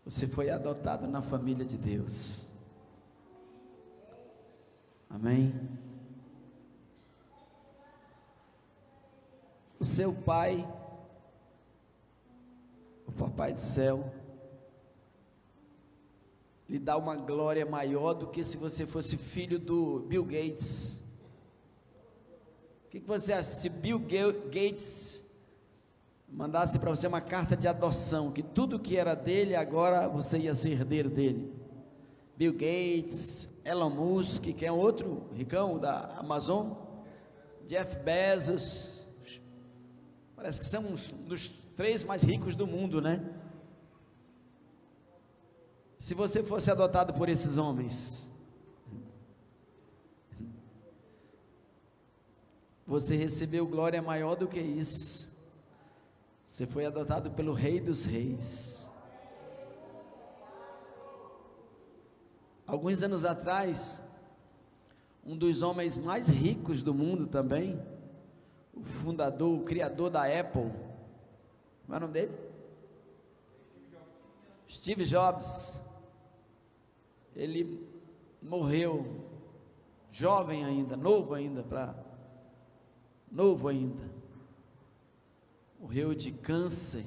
Você foi adotado na família de Deus. Amém? O seu pai, o papai do céu, lhe dá uma glória maior do que se você fosse filho do Bill Gates. O que você acha se Bill Gates mandasse para você uma carta de adoção, que tudo que era dele agora você ia ser herdeiro dele? Bill Gates, Elon Musk, que é outro ricão da Amazon, Jeff Bezos, parece que são dos 3 mais ricos do mundo, né? Se você fosse adotado por esses homens, você recebeu glória maior do que isso. Você foi adotado pelo Rei dos Reis. Alguns anos atrás, um dos homens mais ricos do mundo também, o fundador, o criador da Apple, qual é o nome dele? Steve Jobs. Ele morreu jovem ainda, novo ainda, morreu de câncer.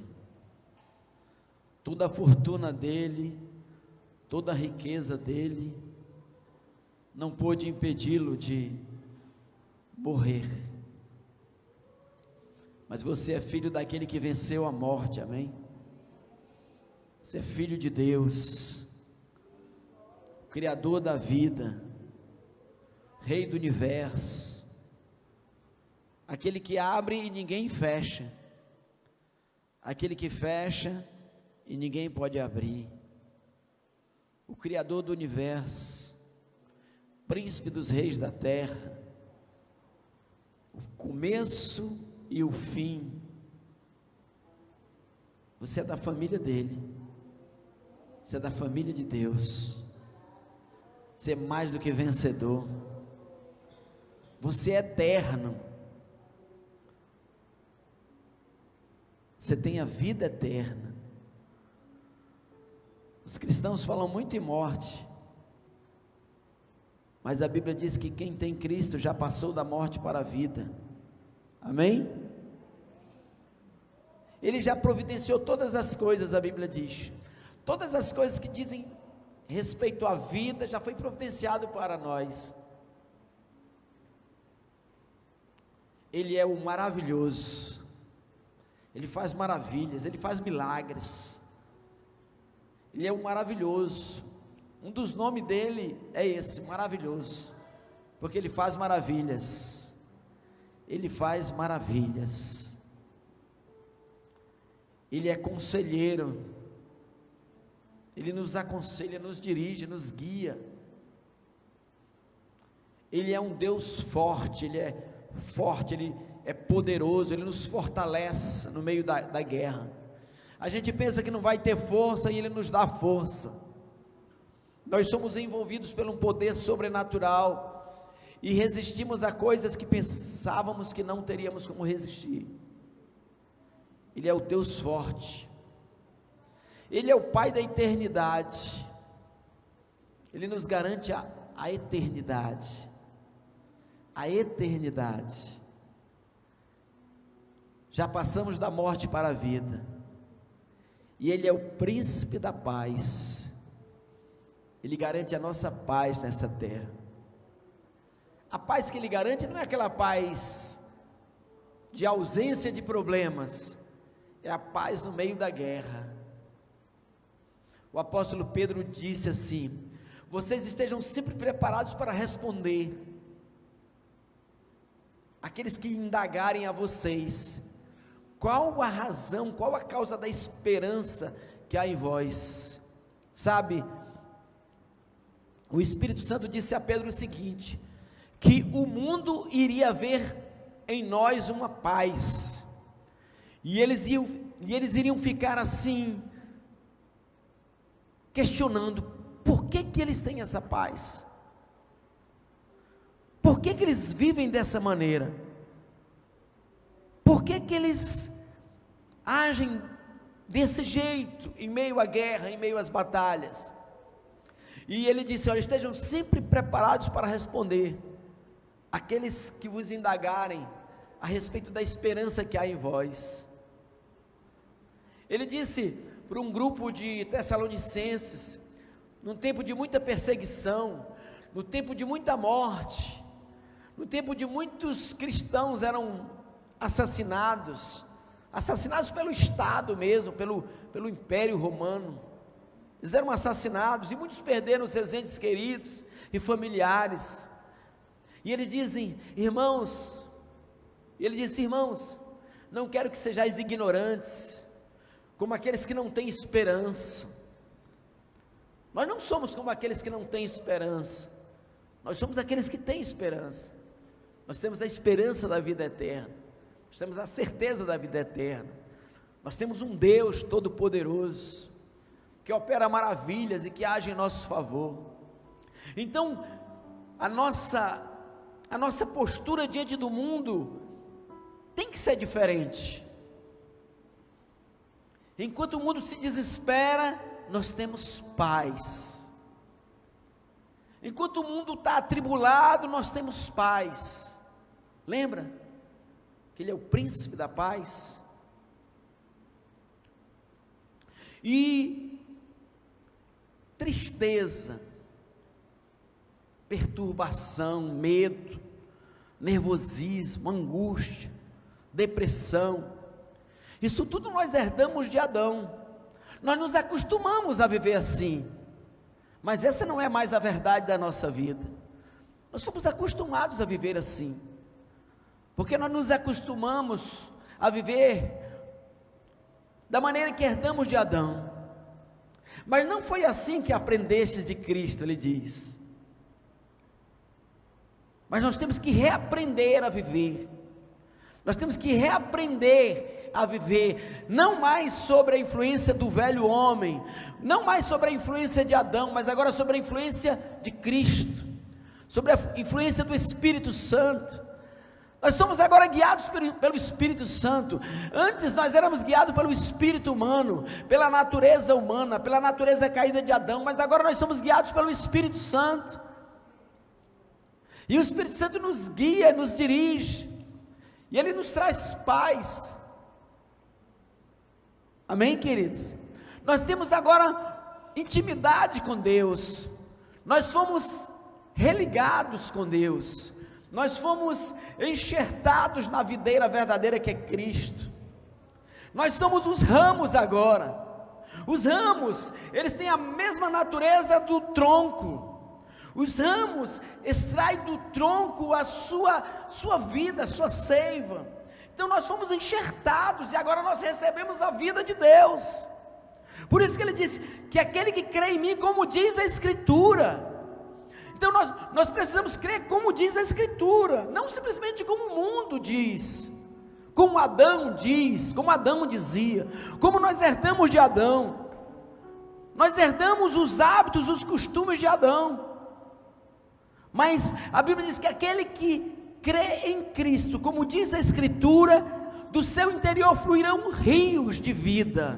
Toda a fortuna dele, toda a riqueza dele, não pôde impedi-lo de morrer. Mas você é filho daquele que venceu a morte, amém? Você é filho de Deus, Criador da vida, Rei do universo, aquele que abre e ninguém fecha, aquele que fecha e ninguém pode abrir, o Criador do universo, Príncipe dos reis da terra, o começo e o fim. Você é da família dele, você é da família de Deus, você é mais do que vencedor, você é eterno, você tem a vida eterna. Os cristãos falam muito em morte, mas a Bíblia diz que quem tem Cristo já passou da morte para a vida, amém? Ele já providenciou todas as coisas, a Bíblia diz, todas as coisas que dizem respeito à vida, já foi providenciado para nós. Ele é o maravilhoso, Ele faz maravilhas, Ele faz milagres, Ele é o maravilhoso. Um dos nomes dele é esse, maravilhoso, porque Ele faz maravilhas, Ele faz maravilhas. Ele é conselheiro, Ele nos aconselha, nos dirige, nos guia. Ele é um Deus forte, Ele é forte, Ele é poderoso, Ele nos fortalece no meio da guerra. A gente pensa que não vai ter força e Ele nos dá força. Nós somos envolvidos por um poder sobrenatural e resistimos a coisas que pensávamos que não teríamos como resistir. Ele é o Deus forte, Ele é o Pai da eternidade, Ele nos garante a eternidade, já passamos da morte para a vida, e Ele é o príncipe da paz, Ele garante a nossa paz nessa terra. A paz que Ele garante não é aquela paz de ausência de problemas, é a paz no meio da guerra. O apóstolo Pedro disse assim: vocês estejam sempre preparados para responder aqueles que indagarem a vocês, qual a razão, qual a causa da esperança que há em vós. Sabe, o Espírito Santo disse a Pedro o seguinte, que o mundo iria ver em nós uma paz, e eles iriam ficar assim, questionando, por que eles têm essa paz? Por que eles vivem dessa maneira? Por que eles agem desse jeito, em meio à guerra, em meio às batalhas. E ele disse: olha, estejam sempre preparados para responder aqueles que vos indagarem a respeito da esperança que há em vós. Ele disse para um grupo de Tessalonicenses, num tempo de muita perseguição, no tempo de muita morte, no tempo de muitos cristãos eram assassinados pelo Estado mesmo, pelo Império Romano. Eles eram assassinados e muitos perderam seus entes queridos e familiares. E eles dizem: irmãos, não quero que sejais ignorantes, como aqueles que não têm esperança. Nós não somos como aqueles que não têm esperança, nós somos aqueles que têm esperança. Nós temos a esperança da vida eterna, nós temos a certeza da vida eterna, nós temos um Deus todo-poderoso, que opera maravilhas e que age em nosso favor. Então, a nossa postura diante do mundo tem que ser diferente. Enquanto o mundo se desespera, nós temos paz. Enquanto o mundo está atribulado, nós temos paz. Lembra que Ele é o príncipe da paz? E tristeza, perturbação, medo, nervosismo, angústia, depressão, isso tudo nós herdamos de Adão. Nós nos acostumamos a viver assim, mas essa não é mais a verdade da nossa vida. Nós fomos acostumados a viver assim, porque nós nos acostumamos a viver da maneira que herdamos de Adão. Mas não foi assim que aprendestes de Cristo, ele diz. Mas nós temos que reaprender a viver. Nós temos que reaprender a viver, não mais sobre a influência do velho homem, não mais sobre a influência de Adão, mas agora sobre a influência de Cristo, sobre a influência do Espírito Santo. Nós somos agora guiados pelo Espírito Santo. Antes nós éramos guiados pelo espírito humano, pela natureza humana, pela natureza caída de Adão, mas agora nós somos guiados pelo Espírito Santo. E o Espírito Santo nos guia, nos dirige, e Ele nos traz paz. Amém, queridos? Nós temos agora intimidade com Deus, nós fomos religados com Deus, nós fomos enxertados na videira verdadeira que é Cristo. Nós somos os ramos agora. Os ramos, eles têm a mesma natureza do tronco. Os ramos extraem do tronco a sua vida, a sua seiva. Então nós fomos enxertados e agora nós recebemos a vida de Deus. Por isso que ele disse que aquele que crê em mim, como diz a Escritura. Então nós precisamos crer como diz a Escritura, não simplesmente como o mundo diz, como Adão diz, como Adão dizia, como nós herdamos de Adão. Nós herdamos os hábitos, os costumes de Adão, mas a Bíblia diz que aquele que crê em Cristo, como diz a Escritura, do seu interior fluirão rios de vida,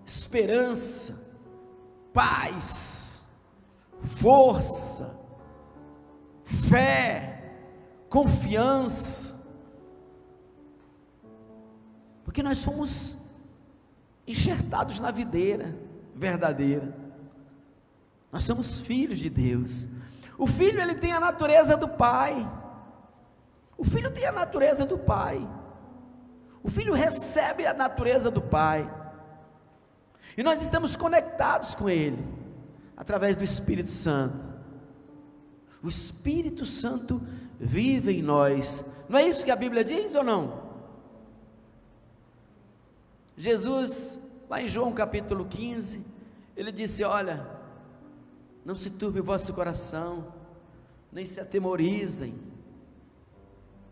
esperança, paz, força, fé, confiança, porque nós fomos enxertados na videira verdadeira. Nós somos filhos de Deus. O filho, ele tem a natureza do pai. O filho tem a natureza do pai. O filho recebe a natureza do pai. E nós estamos conectados com ele através do Espírito Santo. O Espírito Santo vive em nós. Não é isso que a Bíblia diz ou não? Jesus, lá em João capítulo 15, ele disse: olha, não se turbe o vosso coração, nem se atemorizem,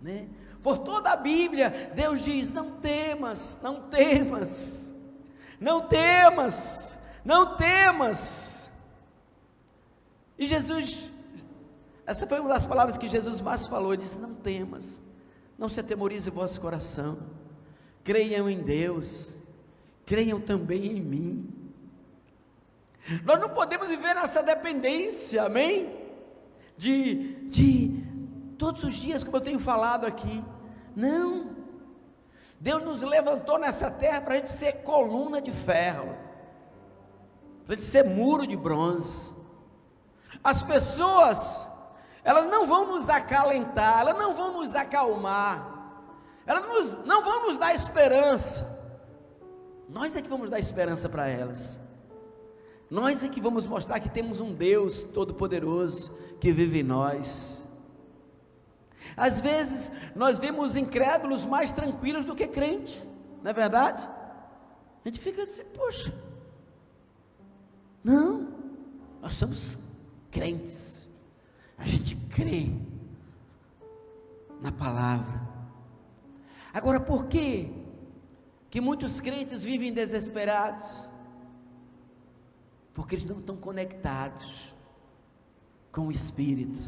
né? Por toda a Bíblia, Deus diz: não temas, não temas, não temas, não temas. E Jesus, essa foi uma das palavras que Jesus mais falou. Ele disse: não temas, não se atemorize o vosso coração. creiam em Deus, creiam também em mim. Nós não podemos viver nessa dependência, amém? De todos os dias, como eu tenho falado aqui. Não, Deus nos levantou nessa terra para a gente ser coluna de ferro, para a gente ser muro de bronze. As pessoas, elas não vão nos acalentar, elas não vão nos acalmar, elas não vão nos dar esperança. Nós é que vamos dar esperança para elas. Nós é que vamos mostrar que temos um Deus todo-poderoso que vive em nós. Às vezes nós vemos incrédulos mais tranquilos do que crentes, não é verdade? A gente fica assim, poxa, não, nós somos crentes, a gente crê na palavra. Agora, por que muitos crentes vivem desesperados? Porque eles não estão conectados com o Espírito.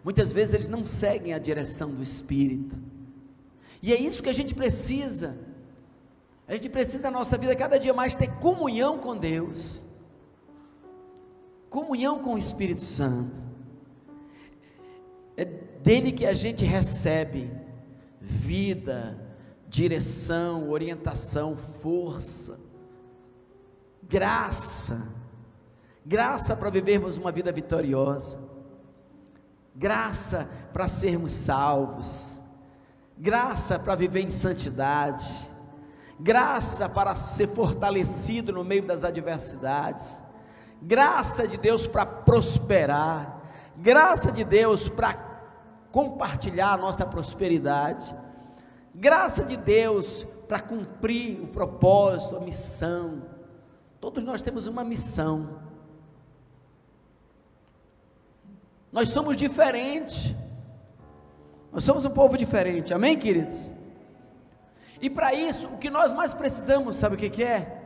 Muitas vezes eles não seguem a direção do Espírito, e é isso que a gente precisa. A gente precisa na nossa vida cada dia mais ter comunhão com Deus, comunhão com o Espírito Santo. É dele que a gente recebe vida, direção, orientação, força, graça para vivermos uma vida vitoriosa, graça para sermos salvos, graça para viver em santidade, graça para ser fortalecido no meio das adversidades, graça de Deus para prosperar, graça de Deus para compartilhar a nossa prosperidade, graça de Deus para cumprir o propósito, a missão. Todos nós temos uma missão. Nós somos diferentes. Nós somos um povo diferente. Amém, queridos? E para isso, o que nós mais precisamos, sabe o que é?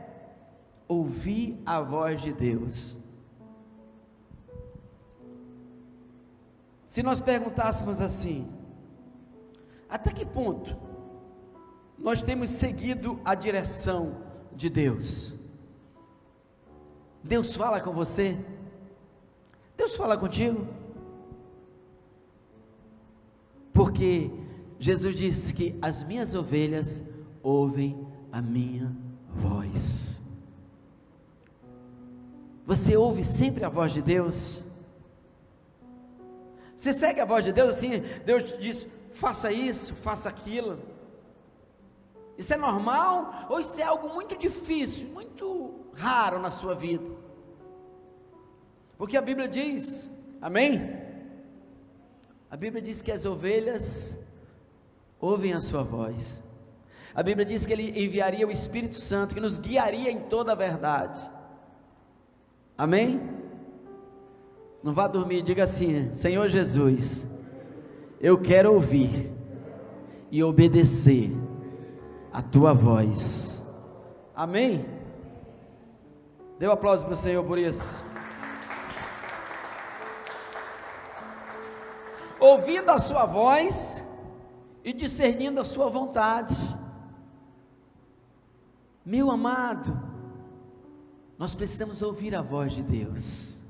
Ouvir a voz de Deus. Se nós perguntássemos assim: até que ponto nós temos seguido a direção de Deus? Deus fala com você? Deus fala contigo? Porque Jesus disse que as minhas ovelhas ouvem a minha voz. Você ouve sempre a voz de Deus? Você segue a voz de Deus assim? Deus te diz, faça isso, faça aquilo. Isso é normal? Ou isso é algo muito difícil, muito raro na sua vida? Porque a Bíblia diz, amém? A Bíblia diz que as ovelhas ouvem a sua voz. A Bíblia diz que Ele enviaria o Espírito Santo, que nos guiaria em toda a verdade. Amém? Não vá dormir, diga assim: Senhor Jesus, eu quero ouvir e obedecer a Tua voz. Amém? Dê um aplauso para o Senhor por isso. Ouvindo a sua voz e discernindo a sua vontade. Meu amado, nós precisamos ouvir a voz de Deus.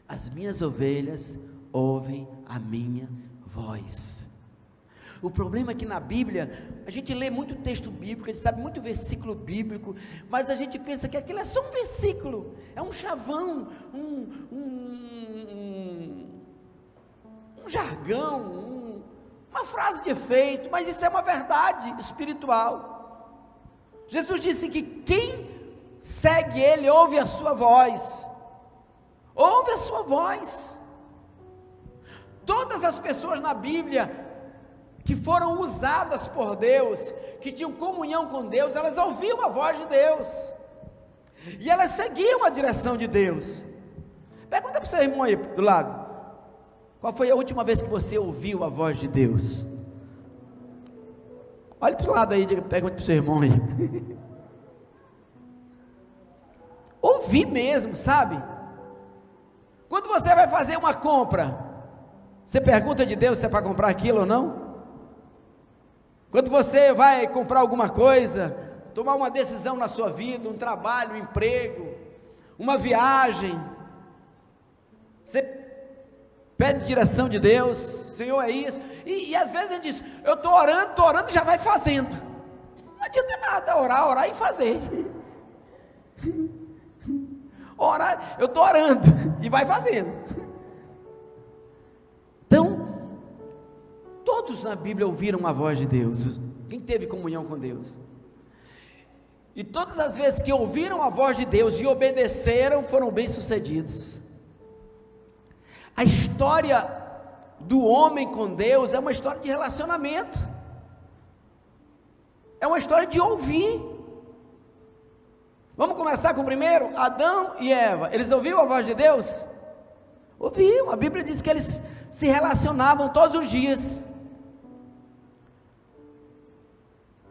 As minhas ovelhas ouvem a minha voz. O problema é que na Bíblia, a gente lê muito texto bíblico, a gente sabe muito versículo bíblico, mas a gente pensa que aquilo é só um versículo, é um chavão, um jargão, uma frase de efeito, mas isso é uma verdade espiritual. Jesus disse que quem segue Ele ouve a sua voz. Ouve a sua voz. Todas as pessoas na Bíblia que foram usadas por Deus, que tinham comunhão com Deus, elas ouviam a voz de Deus, e elas seguiam a direção de Deus. Pergunta para o seu irmão aí do lado: qual foi a última vez que você ouviu a voz de Deus? Olhe para o lado aí, pergunta para o seu irmão aí. Ouvir mesmo, sabe? Quando você vai fazer uma compra, você pergunta de Deus se é para comprar aquilo ou não? Quando você vai comprar alguma coisa, tomar uma decisão na sua vida, um trabalho, um emprego, uma viagem, você pede direção de Deus, Senhor, é isso, e às vezes a gente diz, eu estou orando, já vai fazendo. Não adianta nada, orar e fazer. Orar, eu estou orando e vai fazendo. Então, todos na Bíblia ouviram a voz de Deus. Quem teve comunhão com Deus? E todas as vezes que ouviram a voz de Deus e obedeceram, foram bem-sucedidos. A história do homem com Deus é uma história de relacionamento. É uma história de ouvir. Vamos começar com o primeiro, Adão e Eva. Eles ouviram a voz de Deus? Ouviam, a Bíblia diz que eles se relacionavam todos os dias.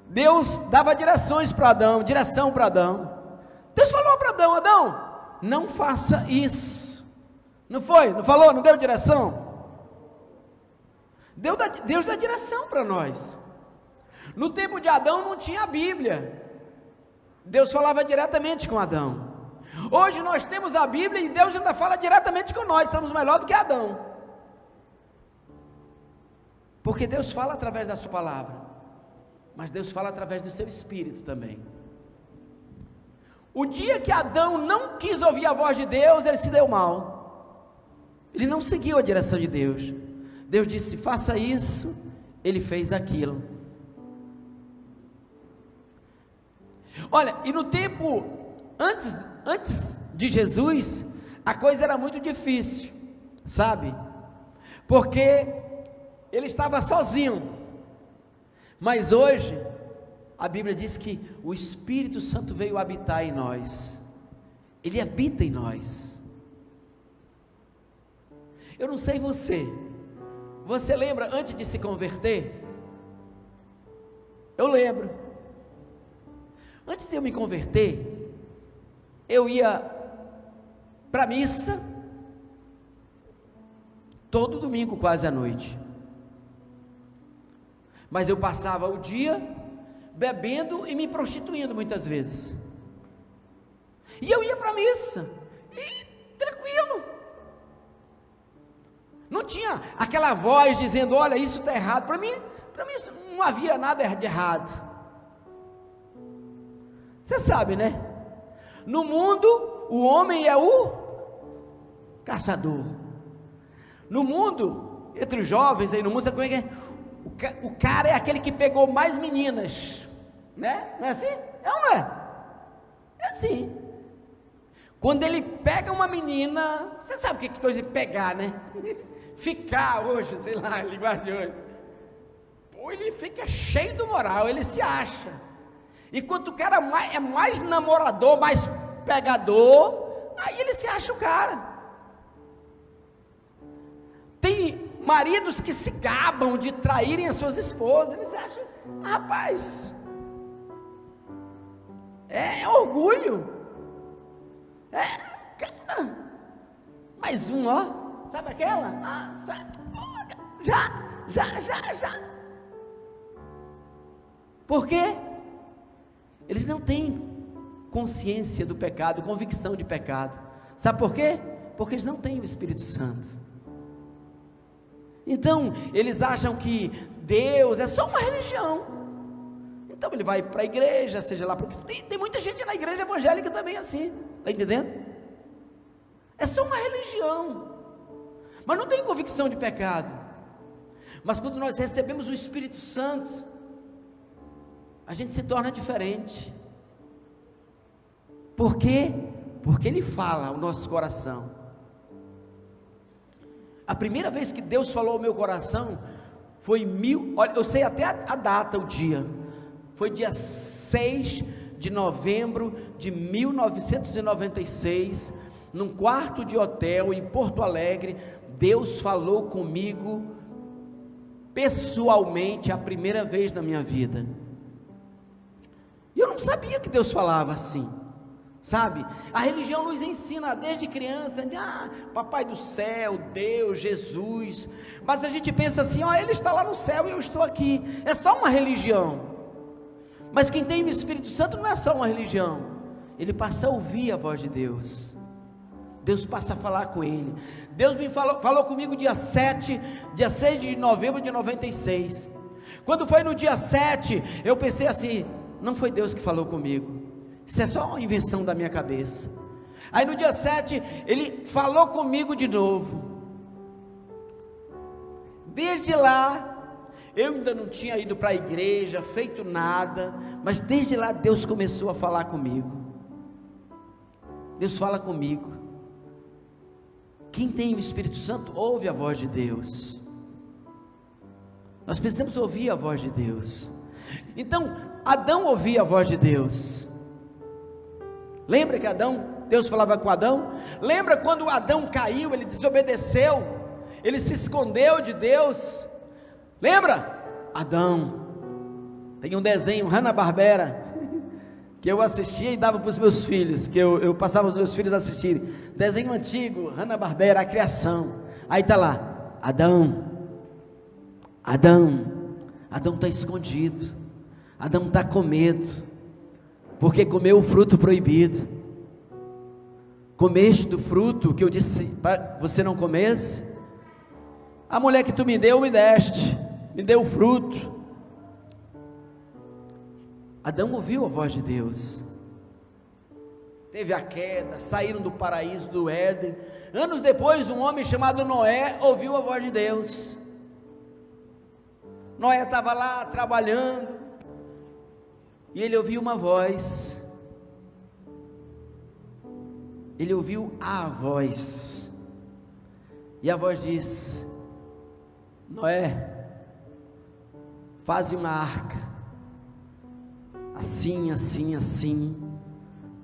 Deus dava direção para Adão. Deus falou para Adão, Adão, não faça isso. Não foi? Não falou? Não deu direção? Deus dá direção para nós. No tempo de Adão não tinha a Bíblia. Deus falava diretamente com Adão. Hoje nós temos a Bíblia e Deus ainda fala diretamente com nós. Estamos melhor do que Adão. Porque Deus fala através da sua palavra, mas Deus fala através do seu Espírito também. O dia que Adão não quis ouvir a voz de Deus, ele se deu mal. Ele não seguiu a direção de Deus. Deus disse, faça isso, ele fez aquilo. Olha, e no tempo, antes de Jesus, a coisa era muito difícil, sabe? Porque ele estava sozinho. Mas hoje, a Bíblia diz que o Espírito Santo veio habitar em nós. Ele habita em nós. Eu não sei você lembra antes de se converter? Eu lembro. Antes de eu me converter, eu ia para a missa, todo domingo quase à noite. Mas eu passava o dia bebendo e me prostituindo muitas vezes. E eu ia para a missa, e tranquilo. Não tinha aquela voz dizendo, olha, isso está errado. Para mim não havia nada de errado. Você sabe, né? No mundo, o homem é o caçador. No mundo, entre os jovens aí no mundo, sabe como é que é? O cara é aquele que pegou mais meninas, né? Não é assim? É ou não é? É assim. Quando ele pega uma menina, você sabe o que é coisa de pegar, né? Ficar hoje, sei lá, linguagem de hoje. Pô, ele fica cheio do moral, ele se acha. E quando o cara é mais namorador, mais pegador, aí ele se acha o cara. Tem maridos que se gabam de traírem as suas esposas, eles acham, rapaz, é orgulho, cara, mais um, ó, sabe aquela? Já. Por quê? Eles não têm consciência do pecado, convicção de pecado. Sabe por quê? Porque eles não têm o Espírito Santo. Então, eles acham que Deus é só uma religião. Então, ele vai para a igreja, seja lá, porque tem muita gente na igreja evangélica também assim, está entendendo? É só uma religião, mas não tem convicção de pecado. Mas quando nós recebemos o Espírito Santo, a gente se torna diferente. Por quê? Porque Ele fala ao nosso coração. A primeira vez que Deus falou ao meu coração foi olha, eu sei até a data, o dia, foi dia 6 de novembro de 1996, num quarto de hotel em Porto Alegre. Deus falou comigo pessoalmente a primeira vez na minha vida. E eu não sabia que Deus falava assim. sabe? A religião nos ensina desde criança, de papai do céu, Deus, Jesus, mas a gente pensa assim, ele está lá no céu e eu estou aqui, é só uma religião. Mas quem tem o Espírito Santo não é só uma religião, ele passa a ouvir a voz de Deus, Deus passa a falar com ele. Deus me falou comigo dia 6 de novembro de 96, quando foi no dia 7, eu pensei assim, não foi Deus que falou comigo, isso é só uma invenção da minha cabeça. Aí no dia 7, ele falou comigo de novo. Desde lá, eu ainda não tinha ido para a igreja, feito nada, mas desde lá Deus começou a falar comigo. Deus fala comigo. Quem tem o Espírito Santo, ouve a voz de Deus. Nós precisamos ouvir a voz de Deus. Então, Adão ouvia a voz de Deus. Lembra que Deus falava com Adão? Lembra quando Adão caiu, ele desobedeceu, ele se escondeu de Deus? Lembra? Adão, tem um desenho Hanna-Barbera, que eu assistia e dava para os meus filhos, que eu passava os meus filhos a assistirem, desenho antigo, Hanna-Barbera, a criação, aí está lá, Adão está escondido, Adão está com medo, porque comeu o fruto proibido. Comeste do fruto que eu disse para você não comesse? A mulher que tu me deu, me deste, me deu o fruto. Adão ouviu a voz de Deus, teve a queda, saíram do paraíso do Éden. Anos depois, um homem chamado Noé ouviu a voz de Deus. Noé estava lá trabalhando, e ele ouviu uma voz, ele ouviu a voz, e a voz diz: Noé, faze uma arca, assim, assim, assim,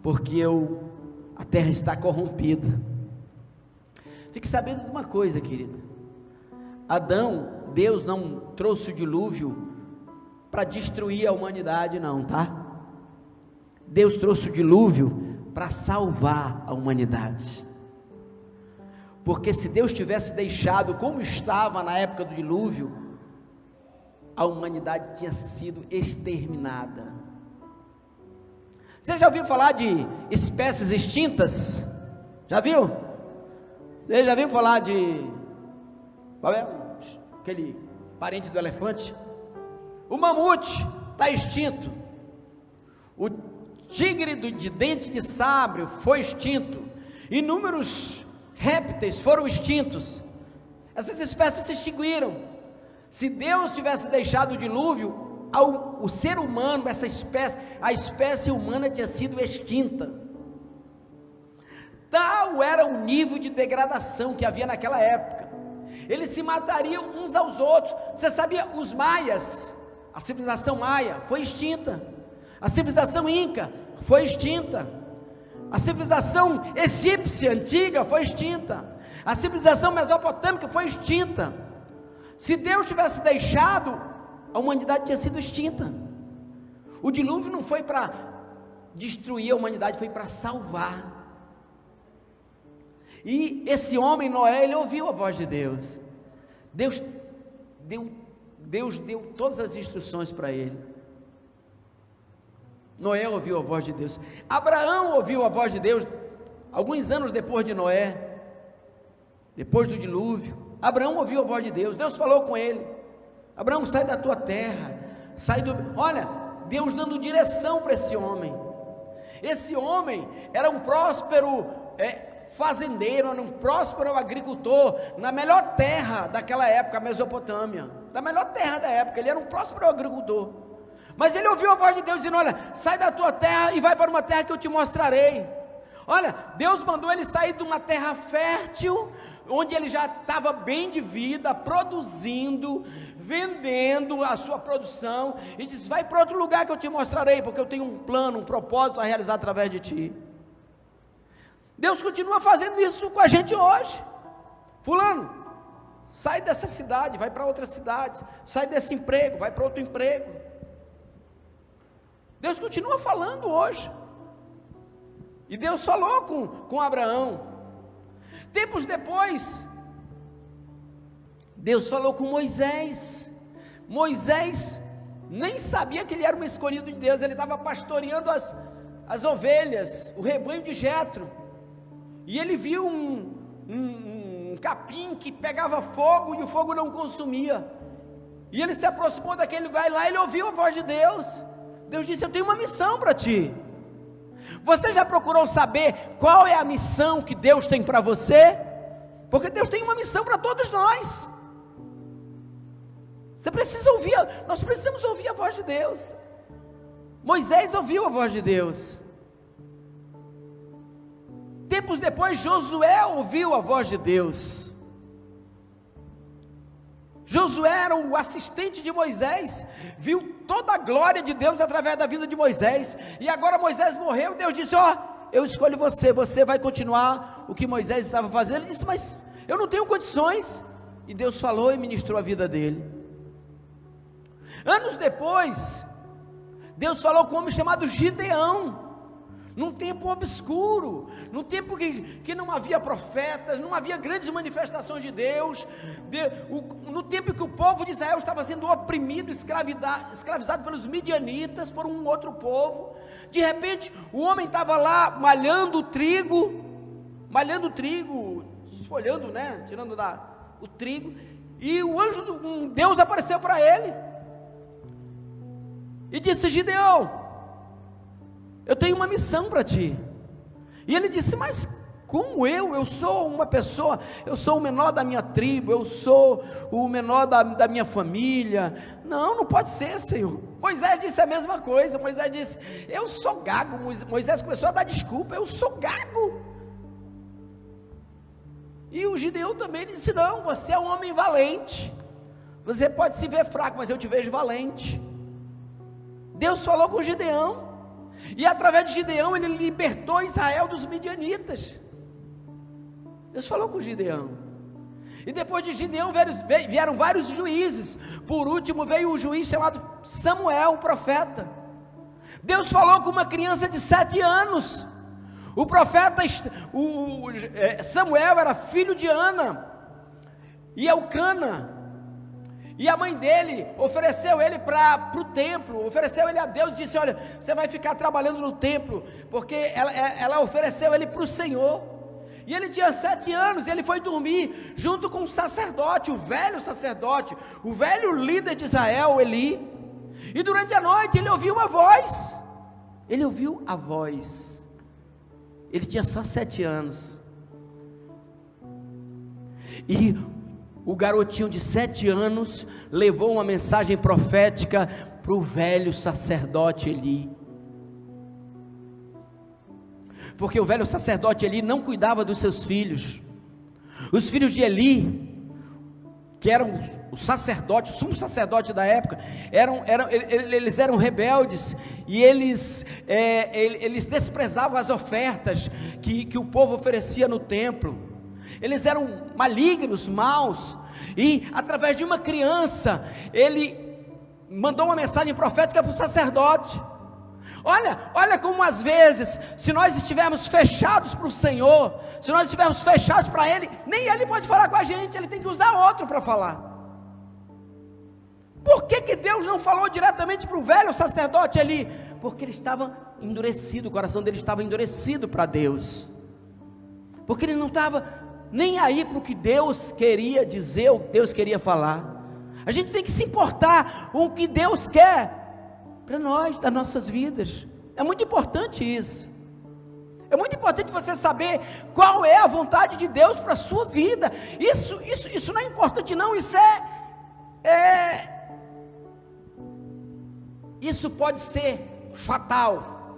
porque a terra está corrompida. Fique sabendo de uma coisa, querida, Deus não trouxe o dilúvio para destruir a humanidade não, tá? Deus trouxe o dilúvio para salvar a humanidade, porque se Deus tivesse deixado como estava na época do dilúvio, a humanidade tinha sido exterminada. Você já ouviu falar de espécies extintas? Já viu? Você já viu falar de, qual é aquele parente do elefante? O mamute está extinto, o tigre de dente de sabre foi extinto, inúmeros répteis foram extintos, essas espécies se extinguiram. Se Deus tivesse deixado o dilúvio, o ser humano, a espécie humana tinha sido extinta. Tal era o nível de degradação que havia naquela época, eles se matariam uns aos outros. Você sabia, os maias, a civilização maia foi extinta, a civilização inca foi extinta, a civilização egípcia antiga foi extinta, a civilização mesopotâmica foi extinta. Se Deus tivesse deixado, a humanidade tinha sido extinta. O dilúvio não foi para destruir a humanidade, foi para salvar. E esse homem Noé, ele ouviu a voz de Deus. Deus deu todas as instruções para ele. Noé ouviu a voz de Deus. Abraão ouviu a voz de Deus alguns anos depois de Noé, depois do dilúvio. Abraão ouviu a voz de Deus. Deus falou com ele: Abraão, sai da tua terra, olha, Deus dando direção para esse homem. Esse homem era um próspero fazendeiro, era um próspero agricultor, na melhor terra daquela época, a Mesopotâmia, na melhor terra da época, ele era um próspero agricultor, mas ele ouviu a voz de Deus dizendo: olha, sai da tua terra e vai para uma terra que eu te mostrarei. Olha, Deus mandou ele sair de uma terra fértil, onde ele já estava bem de vida, produzindo, vendendo a sua produção, e diz: vai para outro lugar que eu te mostrarei, porque eu tenho um plano, um propósito a realizar através de ti. Deus continua fazendo isso com a gente hoje. Fulano, sai dessa cidade, vai para outra cidade, sai desse emprego, vai para outro emprego. Deus continua falando hoje. E Deus falou com Abraão. Tempos depois, Deus falou com Moisés. Moisés nem sabia que ele era um escolhido de Deus, ele estava pastoreando as ovelhas, o rebanho de Jetro, e ele viu um capim que pegava fogo e o fogo não consumia, e ele se aproximou daquele lugar e lá ele ouviu a voz de Deus. Deus disse: eu tenho uma missão para ti. Você já procurou saber qual é a missão que Deus tem para você? Porque Deus tem uma missão para todos nós. Você precisa ouvir, nós precisamos ouvir a voz de Deus. Moisés ouviu a voz de Deus. Tempos depois, Josué ouviu a voz de Deus. Josué era o assistente de Moisés, viu toda a glória de Deus através da vida de Moisés, e agora Moisés morreu. Deus disse: eu escolho você, você vai continuar o que Moisés estava fazendo. Ele disse: mas eu não tenho condições, e Deus falou e ministrou a vida dele. Anos depois, Deus falou com um homem chamado Gideão, num tempo obscuro, num tempo que não havia profetas, não havia grandes manifestações de Deus, no tempo que o povo de Israel estava sendo oprimido, escravizado pelos midianitas, por um outro povo. De repente, o homem estava lá malhando trigo, esfolhando, tirando o trigo, e o anjo de Deus apareceu para ele, e disse: Gideão, eu tenho uma missão para ti. E ele disse: mas como eu sou uma pessoa, eu sou o menor da minha tribo, eu sou o menor da minha família, não pode ser, Senhor. Moisés disse a mesma coisa. Moisés disse: eu sou gago. Moisés começou a dar desculpa: eu sou gago. E o Gideão também disse: não, você é um homem valente, você pode se ver fraco, mas eu te vejo valente. Deus falou com Gideão, e através de Gideão ele libertou Israel dos midianitas. Deus falou com Gideão. E depois de Gideão vieram vários juízes. Por último veio um juiz chamado Samuel, o profeta. Deus falou com uma criança de 7 anos. O profeta Samuel era filho de Ana e Elcana, e a mãe dele ofereceu ele para o templo, ofereceu ele a Deus, disse: olha, você vai ficar trabalhando no templo, porque ela ofereceu ele para o Senhor. E ele tinha 7 anos, e ele foi dormir junto com o sacerdote, o velho líder de Israel, Eli. E durante a noite ele ouviu uma voz, ele tinha só 7 anos, e o garotinho de 7 anos levou uma mensagem profética para o velho sacerdote Eli, porque o velho sacerdote Eli não cuidava dos seus filhos. Os filhos de Eli, que eram o sacerdote, o sumo sacerdote da época, eles eram rebeldes, e eles desprezavam as ofertas que o povo oferecia no templo. Eles eram malignos, maus, e através de uma criança, ele mandou uma mensagem profética para o sacerdote. Olha como às vezes, se nós estivermos fechados para o Senhor, se nós estivermos fechados para Ele, nem Ele pode falar com a gente, Ele tem que usar outro para falar. Por que Deus não falou diretamente para o velho sacerdote ali? Porque ele estava endurecido, o coração dele estava endurecido para Deus, porque ele não estava nem aí para o que Deus queria dizer, o que Deus queria falar. A gente tem que se importar com o que Deus quer para nós, das nossas vidas. É muito importante isso. É muito importante você saber qual é a vontade de Deus para a sua vida. Isso não é importante não, isso pode ser fatal,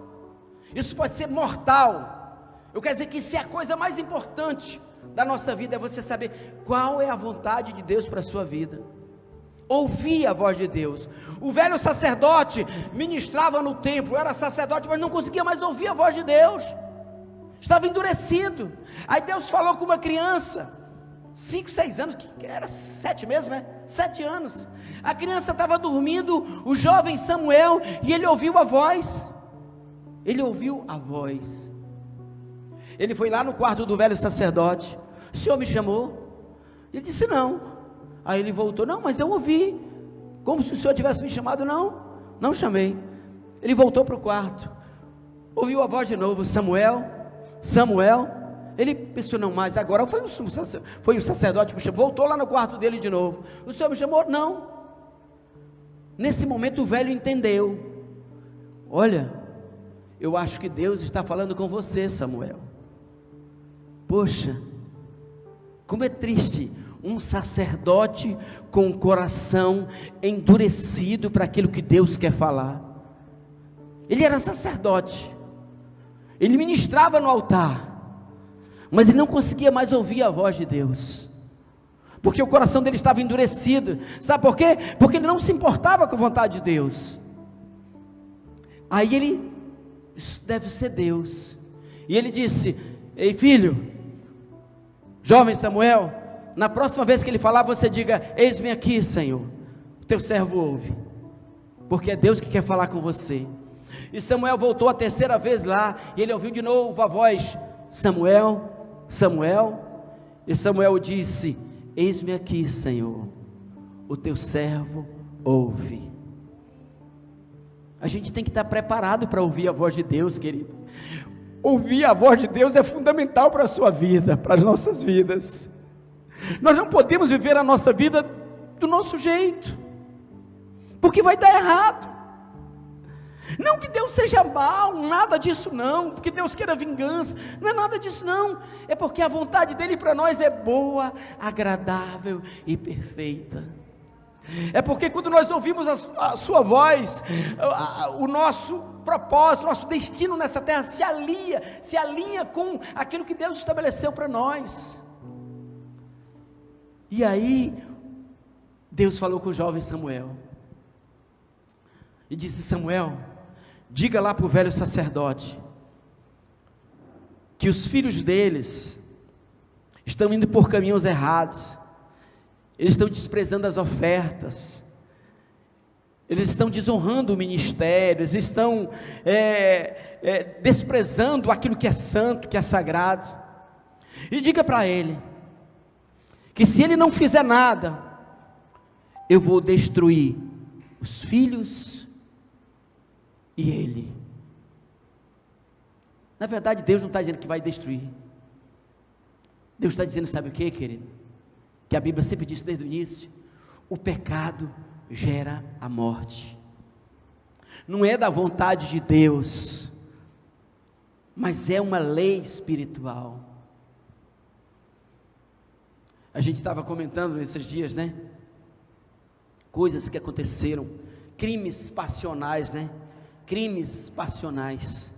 isso pode ser mortal. Eu quero dizer que isso é a coisa mais importante da nossa vida, é você saber qual é a vontade de Deus para a sua vida. Ouvir a voz de Deus. O velho sacerdote ministrava no templo, era sacerdote, mas não conseguia mais ouvir a voz de Deus, estava endurecido. Aí Deus falou com uma criança, 5, 6 anos, que era 7 mesmo, 7 anos. A criança estava dormindo, o jovem Samuel, e ele ouviu a voz. Ele foi lá no quarto do velho sacerdote. O senhor me chamou? Ele disse não. Aí ele voltou, não, mas eu ouvi, como se o senhor tivesse me chamado. Não chamei. Ele voltou para o quarto, ouviu a voz de novo, Samuel, Samuel. Ele pensou, não, mas agora foi o sacerdote que me chamou. Voltou lá no quarto dele de novo, o senhor me chamou? Não. Nesse momento o velho entendeu, olha, eu acho que Deus está falando com você, Samuel. Poxa, como é triste um sacerdote com o coração endurecido para aquilo que Deus quer falar. Ele era sacerdote, ele ministrava no altar, mas ele não conseguia mais ouvir a voz de Deus, porque o coração dele estava endurecido. Sabe por quê? Porque ele não se importava com a vontade de Deus. Aí ele, isso deve ser Deus, e ele disse, ei filho, jovem Samuel, na próxima vez que ele falar, você diga, eis-me aqui, Senhor, o teu servo ouve, porque é Deus que quer falar com você. E Samuel voltou a terceira vez lá, e ele ouviu de novo a voz, Samuel, Samuel, e Samuel disse, eis-me aqui, Senhor, o teu servo ouve. A gente tem que estar preparado para ouvir a voz de Deus, querido. Ouvir a voz de Deus é fundamental para a sua vida, para as nossas vidas. Nós não podemos viver a nossa vida do nosso jeito, porque vai dar errado. Não que Deus seja mau, nada disso não, porque Deus queira vingança, não é nada disso não, é porque a vontade dEle para nós é boa, agradável e perfeita. É porque quando nós ouvimos a sua voz, o nosso propósito, nosso destino nessa terra se alinha com aquilo que Deus estabeleceu para nós. E aí, Deus falou com o jovem Samuel, e disse, Samuel, diga lá para o velho sacerdote, que os filhos deles, estão indo por caminhos errados, eles estão desprezando as ofertas, eles estão desonrando o ministério, eles estão desprezando aquilo que é santo, que é sagrado, e diga para ele, que se ele não fizer nada, eu vou destruir os filhos e ele. Na verdade Deus não está dizendo que vai destruir, Deus está dizendo, sabe o que, querido? Que a Bíblia sempre disse desde o início, o pecado gera a morte, não é da vontade de Deus, mas é uma lei espiritual. A gente estava comentando nesses dias, né? Coisas que aconteceram, crimes passionais, né? Crimes passionais.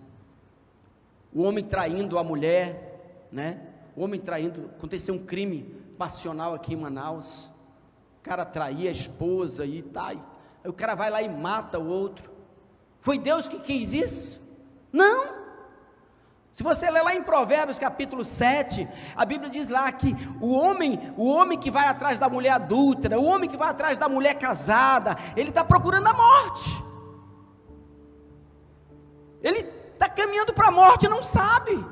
O homem traindo a mulher, né? O homem traindo, aconteceu um crime passional aqui em Manaus. O cara traía a esposa e tá, aí o cara vai lá e mata o outro. Foi Deus que quis isso? Não. Se você ler lá em Provérbios capítulo 7, a Bíblia diz lá que o homem que vai atrás da mulher adúltera, o homem que vai atrás da mulher casada, ele está procurando a morte, ele está caminhando para a morte e não sabe.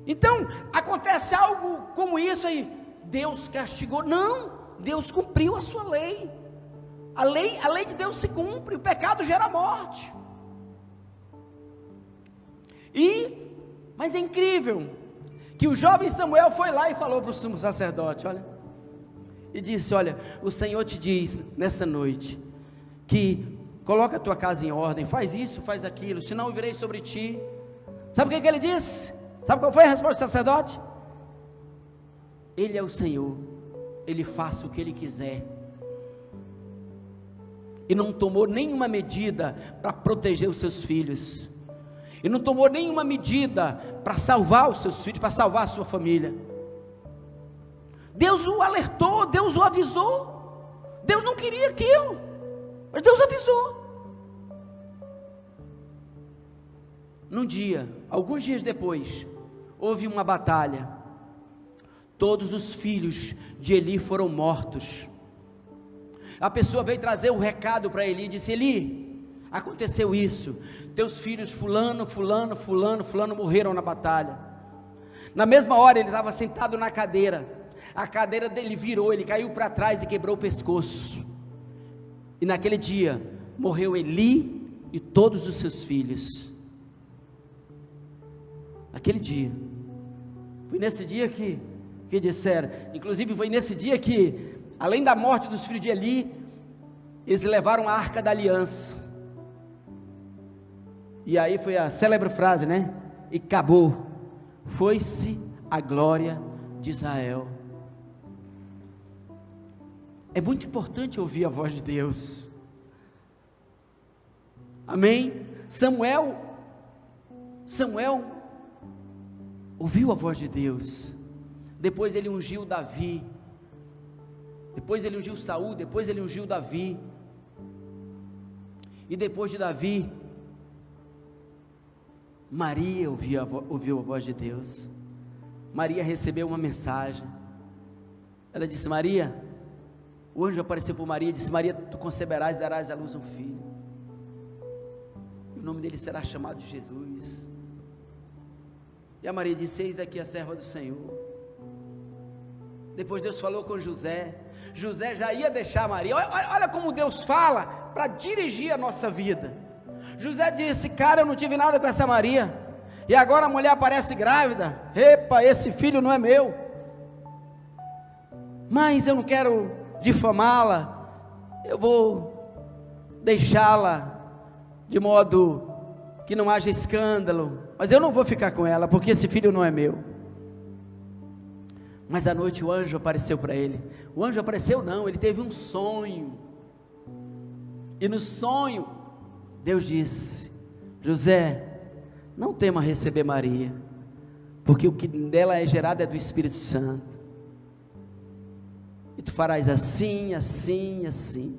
Então, acontece algo como isso aí, Deus castigou, não, Deus cumpriu a sua lei, a lei de Deus se cumpre, o pecado gera morte. Mas é incrível, que o jovem Samuel foi lá e falou para o sumo sacerdote, olha, e disse, olha, o Senhor te diz nessa noite, que coloca a tua casa em ordem, faz isso, faz aquilo, senão eu virei sobre ti. Sabe o que ele disse? Sabe qual foi a resposta do sacerdote? Ele é o Senhor, Ele faça o que Ele quiser, e não tomou nenhuma medida para proteger os seus filhos, e não tomou nenhuma medida para salvar os seus filhos, para salvar a sua família. Deus o alertou, Deus o avisou, Deus não queria aquilo, mas Deus avisou. Num dia, alguns dias depois, houve uma batalha, todos os filhos de Eli foram mortos. A pessoa veio trazer um recado para Eli, disse, Eli, aconteceu isso, teus filhos fulano morreram na batalha. Na mesma hora ele estava sentado na cadeira, a cadeira dele virou, ele caiu para trás e quebrou o pescoço, e naquele dia, morreu Eli e todos os seus filhos. Naquele dia, foi nesse dia que disseram, inclusive foi nesse dia que, além da morte dos filhos de Eli, eles levaram a arca da aliança, e aí foi a célebre frase, né? E acabou, foi-se a glória de Israel. É muito importante ouvir a voz de Deus, amém? Samuel ouviu a voz de Deus, depois ele ungiu Davi, depois ele ungiu Saul, depois ele ungiu Davi, e depois de Davi, Maria ouviu a voz de Deus. Maria recebeu uma mensagem, ela disse: Maria, o anjo apareceu para Maria e disse: Maria, tu conceberás e darás à luz um filho, e o nome dele será chamado Jesus. E a Maria disse: eis aqui a serva do Senhor. Depois Deus falou com José já ia deixar Maria. Olha como Deus fala para dirigir a nossa vida. José disse: cara, eu não tive nada com essa Maria, e agora a mulher aparece grávida, epa, esse filho não é meu, mas eu não quero difamá-la, eu vou deixá-la de modo que não haja escândalo, mas eu não vou ficar com ela, porque esse filho não é meu. Mas à noite o anjo apareceu para ele. O anjo apareceu não, ele teve um sonho, e no sonho Deus disse: José, não tema receber Maria, porque o que dela é gerado é do Espírito Santo, e tu farás assim, assim, assim.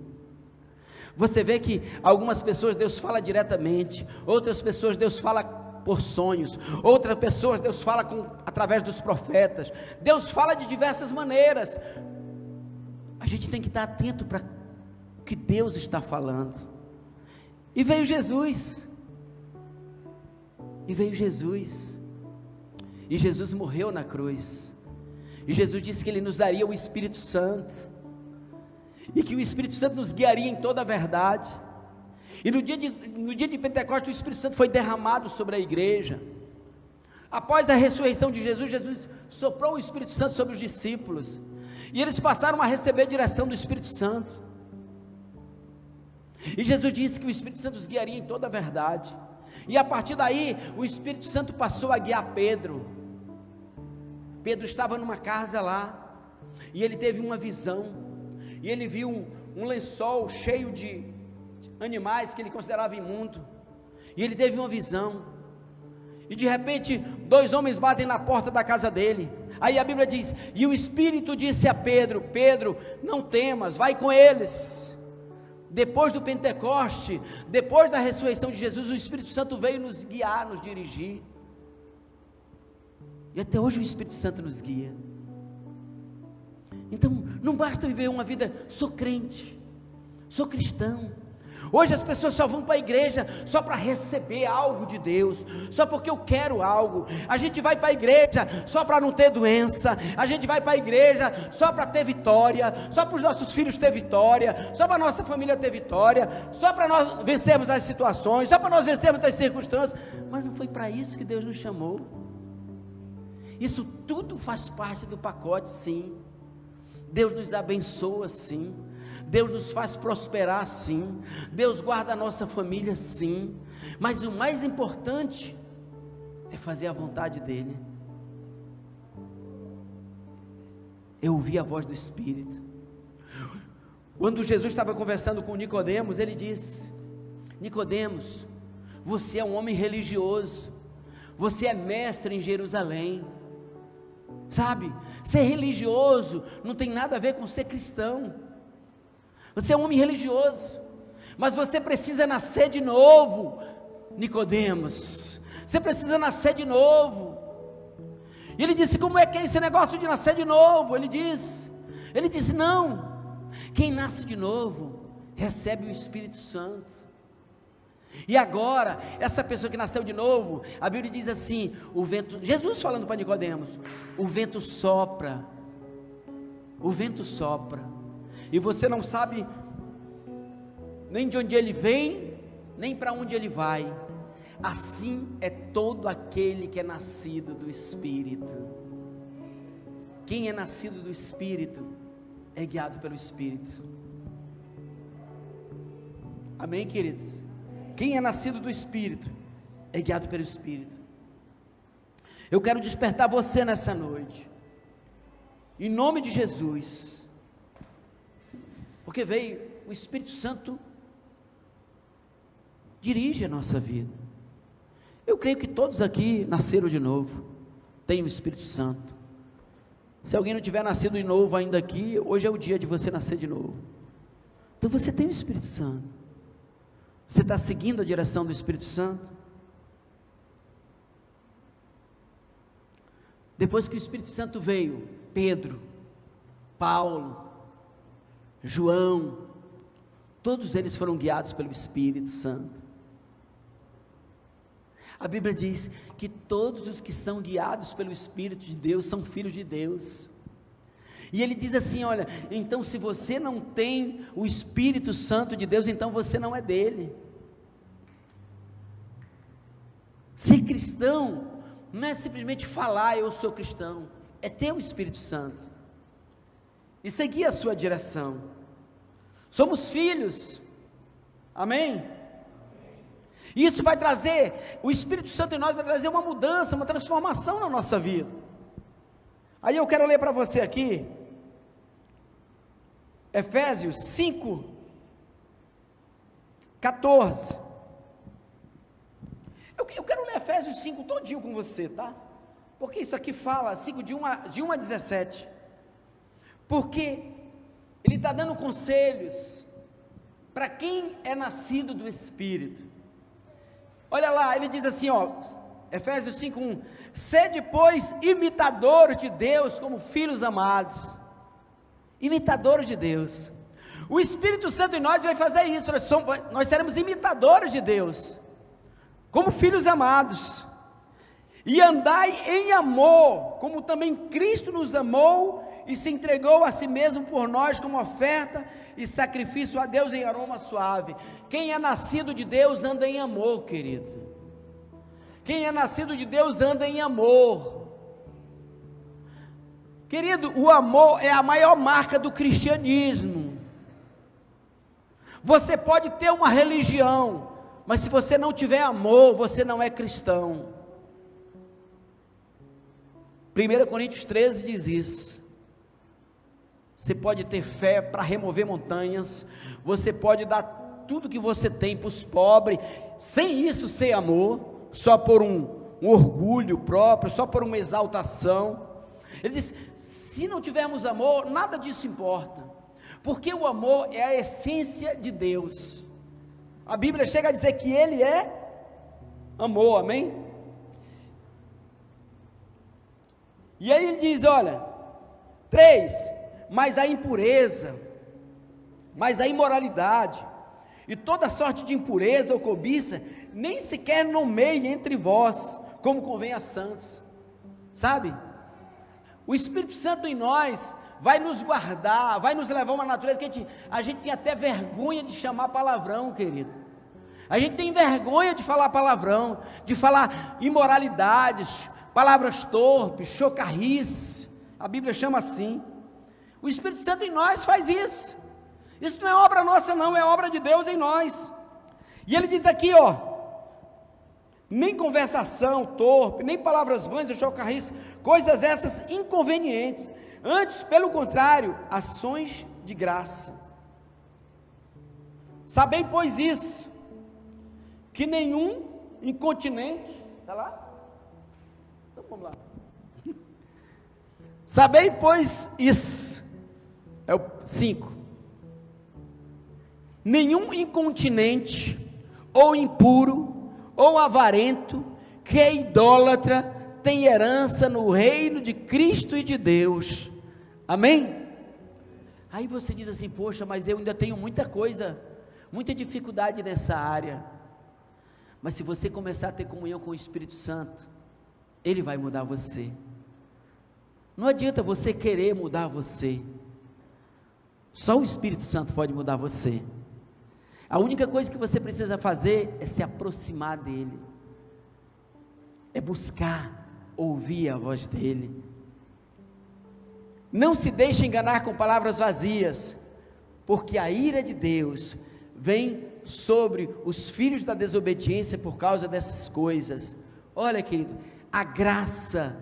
Você vê que algumas pessoas Deus fala diretamente, outras pessoas Deus fala por sonhos, outras pessoas Deus fala através dos profetas. Deus fala de diversas maneiras. A gente tem que estar atento para o que Deus está falando. E veio Jesus, e Jesus morreu na cruz, e Jesus disse que Ele nos daria o Espírito Santo, e que o Espírito Santo nos guiaria em toda a verdade. E no dia de Pentecostes, o Espírito Santo foi derramado sobre a igreja. Após a ressurreição de Jesus, Jesus soprou o Espírito Santo sobre os discípulos, e eles passaram a receber a direção do Espírito Santo. E Jesus disse que o Espírito Santo os guiaria em toda a verdade. E a partir daí, o Espírito Santo passou a guiar Pedro. Pedro estava numa casa lá, e ele teve uma visão, e ele viu um lençol cheio de animais que ele considerava imundo, e ele teve uma visão, e de repente, 2 homens batem na porta da casa dele. Aí a Bíblia diz: e o Espírito disse a Pedro: Pedro, não temas, vai com eles. Depois do Pentecoste, depois da ressurreição de Jesus, o Espírito Santo veio nos guiar, nos dirigir, e até hoje o Espírito Santo nos guia. Então, não basta viver uma vida, sou crente, sou cristão. Hoje as pessoas só vão para a igreja só para receber algo de Deus, só porque eu quero algo. A gente vai para a igreja só para não ter doença, a gente vai para a igreja só para ter vitória, só para os nossos filhos ter vitória, só para a nossa família ter vitória, só para nós vencermos as situações, só para nós vencermos as circunstâncias. Mas não foi para isso que Deus nos chamou. Isso tudo faz parte do pacote, sim. Deus nos abençoa, sim. Deus nos faz prosperar, sim. Deus guarda a nossa família, sim. Mas o mais importante é fazer a vontade dEle. Eu ouvi a voz do Espírito. Quando Jesus estava conversando com Nicodemos, ele disse: Nicodemos, você é um homem religioso, você é mestre em Jerusalém. Sabe, ser religioso não tem nada a ver com ser cristão. Você é um homem religioso, mas você precisa nascer de novo, Nicodemos. Você precisa nascer de novo. E ele disse: como é que é esse negócio de nascer de novo? Ele disse: não, quem nasce de novo recebe o Espírito Santo. E agora, essa pessoa que nasceu de novo, a Bíblia diz assim, o vento, Jesus falando para Nicodemos, o vento sopra, e você não sabe nem de onde ele vem, nem para onde ele vai. Assim é todo aquele que é nascido do Espírito. Quem é nascido do Espírito é guiado pelo Espírito. Amém, queridos? Quem é nascido do Espírito é guiado pelo Espírito. Eu quero despertar você nessa noite, em nome de Jesus, porque veio o Espírito Santo, dirige a nossa vida. Eu creio que todos aqui nasceram de novo, tem o Espírito Santo. Se alguém não tiver nascido de novo ainda aqui, hoje é o dia de você nascer de novo. Então você tem o Espírito Santo. Você está seguindo a direção do Espírito Santo? Depois que o Espírito Santo veio, Pedro, Paulo, João, todos eles foram guiados pelo Espírito Santo. A Bíblia diz que todos os que são guiados pelo Espírito de Deus são filhos de Deus. E ele diz assim, olha, então se você não tem o Espírito Santo de Deus, então você não é dele. Ser cristão não é simplesmente falar eu sou cristão, é ter o Espírito Santo e seguir a sua direção. Somos filhos, amém? E isso vai trazer, o Espírito Santo em nós vai trazer uma mudança, uma transformação na nossa vida. Aí eu quero ler para você aqui, Efésios 5, 14, eu quero ler Efésios 5 todinho com você, tá? Porque isso aqui fala, 5 de 1 a 17, porque ele está dando conselhos, para quem é nascido do Espírito. Olha lá, ele diz assim, ó, Efésios 5:1, sede pois imitadores de Deus como filhos amados, imitadores de Deus. O Espírito Santo em nós vai fazer isso, nós seremos imitadores de Deus, como filhos amados, e andai em amor, como também Cristo nos amou, e se entregou a si mesmo por nós, como oferta e sacrifício a Deus em aroma suave. Quem é nascido de Deus anda em amor, querido. Quem é nascido de Deus anda em amor. Querido, o amor é a maior marca do cristianismo. Você pode ter uma religião, mas se você não tiver amor, você não é cristão. 1 Coríntios 13 diz isso. Você pode ter fé para remover montanhas, você pode dar tudo que você tem para os pobres, sem isso ser amor, só por um orgulho próprio, só por uma exaltação. Ele diz, se não tivermos amor, nada disso importa, porque o amor é a essência de Deus. A Bíblia chega a dizer que Ele é amor, amém? E aí ele diz, olha, 3, mas a impureza, mas a imoralidade, e toda sorte de impureza ou cobiça, nem sequer nomeie entre vós, como convém a santos, sabe? O Espírito Santo em nós vai nos guardar, vai nos levar a uma natureza que a gente tem até vergonha de chamar palavrão, querido. A gente tem vergonha de falar palavrão, de falar imoralidades, palavras torpes, chocarrice, a Bíblia chama assim. O Espírito Santo em nós faz isso. Isso não é obra nossa não, é obra de Deus em nós. E ele diz aqui, ó, nem conversação torpe, nem palavras vãs ou chocarrice, coisas essas inconvenientes, antes, pelo contrário, ações de graça. Sabei, pois, isso, que nenhum incontinente, está lá? Então vamos lá. Sabei, pois, isso, é o 5, nenhum incontinente, ou impuro, ou avarento, que é idólatra, tem herança no reino de Cristo e de Deus, amém? Aí você diz assim, poxa, mas eu ainda tenho muita coisa, muita dificuldade nessa área. Mas se você começar a ter comunhão com o Espírito Santo, Ele vai mudar você. Não adianta você querer mudar você. Só o Espírito Santo pode mudar você. A única coisa que você precisa fazer é se aproximar dEle. É buscar, ouvir a voz dEle. Não se deixe enganar com palavras vazias, porque a ira de Deus vem sobre os filhos da desobediência por causa dessas coisas. Olha, querido, a graça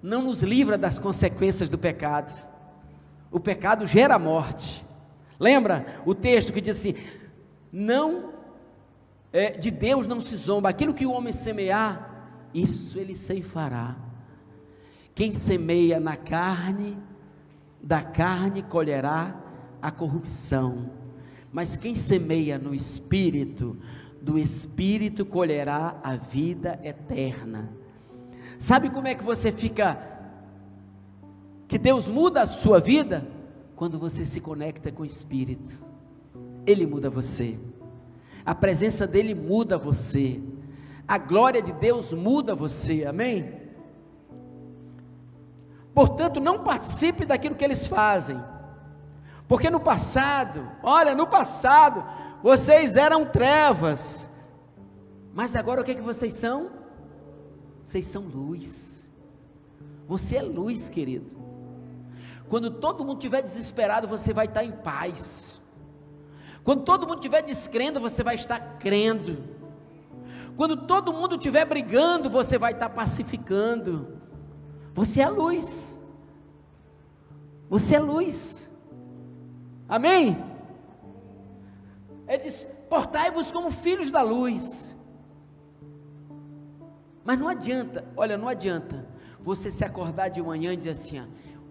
não nos livra das consequências do pecado. O pecado gera morte. Lembra o texto que diz assim: de Deus não se zomba, aquilo que o homem semear, isso ele ceifará. Quem semeia na carne, da carne colherá a corrupção, mas quem semeia no Espírito, do Espírito colherá a vida eterna. Sabe como é que você fica, que Deus muda a sua vida? Quando você se conecta com o Espírito, Ele muda você, a presença dEle muda você, a glória de Deus muda você, amém? Portanto, não participe daquilo que eles fazem, porque no passado, vocês eram trevas, mas agora o que vocês são? Vocês são luz. Você é luz, querido. Quando todo mundo estiver desesperado, você vai estar em paz. Quando todo mundo estiver descrendo, você vai estar crendo. Quando todo mundo estiver brigando, você vai estar pacificando. Você é luz. Você é luz. Amém? Ele diz: portai-vos como filhos da luz. Mas não adianta, não adianta você se acordar de manhã e dizer assim: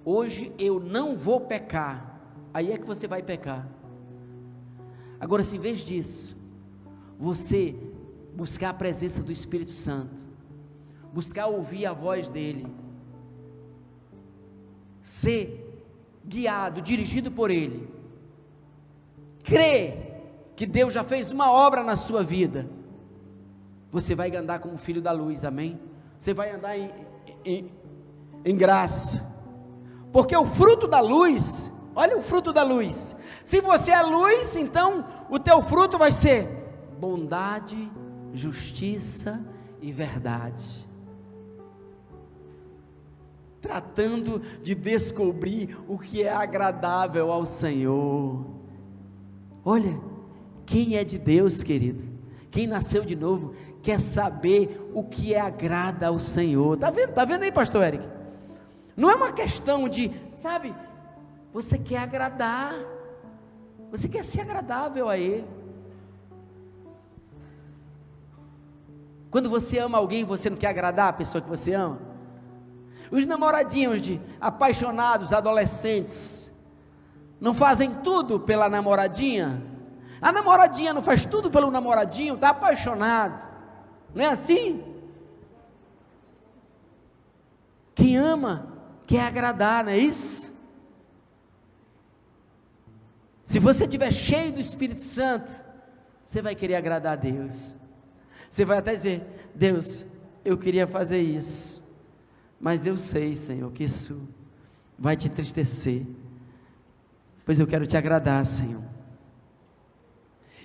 hoje eu não vou pecar. Aí é que você vai pecar. Agora, se em vez disso, você buscar a presença do Espírito Santo, buscar ouvir a voz dEle, ser guiado, dirigido por Ele, crer que Deus já fez uma obra na sua vida, você vai andar como filho da luz, amém? Você vai andar em graça, porque o fruto da luz, olha o fruto da luz, se você é luz, então o teu fruto vai ser bondade, justiça e verdade, tratando de descobrir o que é agradável ao Senhor. Olha, quem é de Deus, querido, quem nasceu de novo, quer saber o que agrada ao Senhor. Está vendo aí, pastor Eric? Não é uma questão de, sabe, você quer agradar, você quer ser agradável a Ele. Quando você ama alguém, você não quer agradar a pessoa que você ama? Os namoradinhos apaixonados, adolescentes, não fazem tudo pela namoradinha? A namoradinha não faz tudo pelo namoradinho, está apaixonado, não é assim? Quem ama, quer agradar, não é isso? Se você estiver cheio do Espírito Santo, você vai querer agradar a Deus. Você vai até dizer: Deus, eu queria fazer isso, mas eu sei, Senhor, que isso vai te entristecer, pois eu quero te agradar, Senhor.